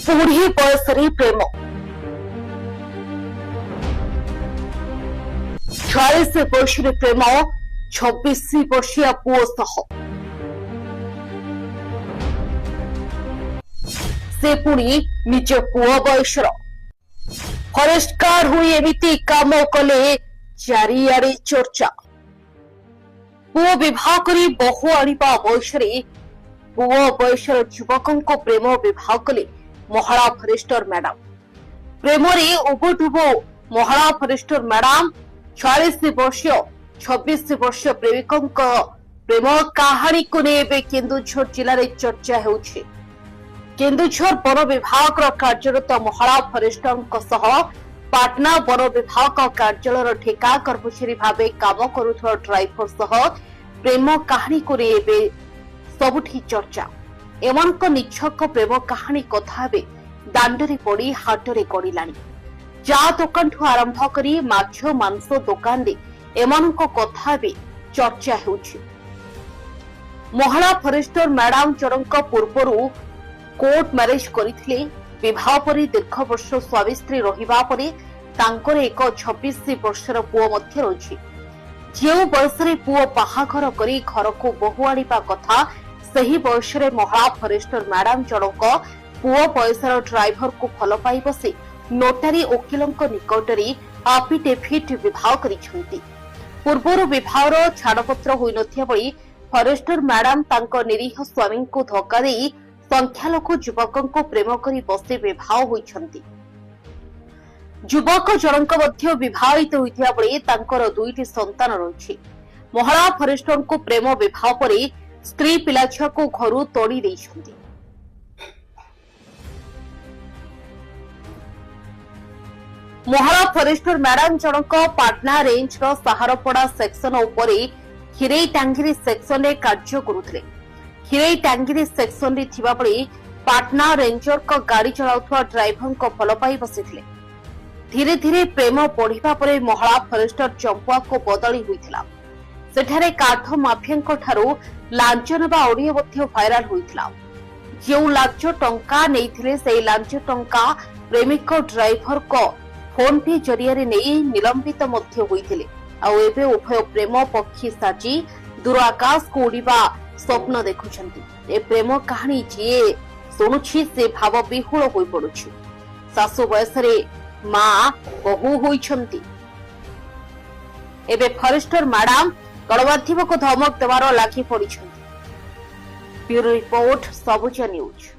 बुढ़ी बयसरे प्रेम 40 वर्षर प्रेम 26 वर्षीय पुओ सह से पुणी निज पुओ बयसर फरेस्ट गार्ड हुई एमिति काम कले चारिआडे चर्चा पुओ विवाह करी बहु आनिबा बयसरे पुओ बयसर युवकों प्रेम विवाह कले महारा फरेस्टर मैडम प्रेमरे उबुटुबो महारा फरेस्टर मैडम 40 वर्षीय 26 वर्षीय प्रेमिकों प्रेम कहानी को नहीं केन्दुझर जिले में चर्चा होउछि। केन्दुझर वन विभाग कार्यरत महारा फरेस्टर पाटना वन विभाग कार्यालय ठेका कर्मचारी भाव काम करुवा ड्राइवर सह प्रेम कहानी को नहीं सबुठी चर्चा एमानक निछक प्रेम कहानी कथा दांडरे पड़ी हाटरे गड़िलानी चा दुकान ठू आरंभ करी माछ मांस दुकान रे एमानक कथा चर्चा होउछि। महिला फरेस्टर मैडम जनक पूर्वरु कोर्ट मैरेज करथिले विवाह परि दीर्घ वर्ष स्वामी स्त्री रहिबा परे तांकर एक 26 वर्षर पुओ मध्य रहिछि। जेउ बयसरे पुओ बाहाघर करी घर को बहु आनिबा कथा सही बयसरे महिला फरेस्टर मैडम जनक पुओ बयसर ड्राइवर को भल पाई बसे नोटारी वकिलंक निकटरे एफिडेविट विवाह करिसेंती। पूर्वर विवाहर छाड़पत्र होई नथिया बळी फरेस्टर मैडम तांको निरीह स्वामी को धक्का देई संख्यालघु युवकों को प्रेम करी बसे विवाह होइछंती। युवक जनक मध्य विवाहित होइथिया बळी तांकर दुईटी संतान रहिछि। महिला फरेस्टर को प्रेम विवाह परे स्त्री पिलाछुआ को घरु तोड़ी देइछंती। महिला फरेस्टर मैडम जनक पाटना रेंज रो सहारपड़ा सेक्शन उपरे खिरेई टांगिरी सेक्शन रे कार्य करुथिले। खिरेई टांगिरी सेक्शन रे थिबा बळी पाटना रेंजर को गाड़ी चलाउथवा ड्राइवर को भल पाई बसिथिले। धीरे धीरे प्रेम बढ़िबा परे महिला फरेस्टर चंपुआ को बदली होइथिला। सेठारे काठ माफियाଙ୍କ ठारू लांच नेबा ऑडियो मध्य भाइराल होइथिला। जेउ लांच टंका नेइथिले सेई लांच टंका प्रेमिक ड्राइवर को फोन पे जरिया रे नेई निलंबित मध्य होइथिले। आ एबे उभय प्रेम पक्षी साजी दूर आकाश को उड़ीबा स्वप्न देखुछंती। ए प्रेम कहानी जे सुनुछि से भाव विहुल होई पडुछि। सासु बयसरे मां बहु होइछंती। एबे फरेस्टर मैडम गणमाध्यम को धमक देवार लागी पड़िछंती। Bureau report Sabuj news.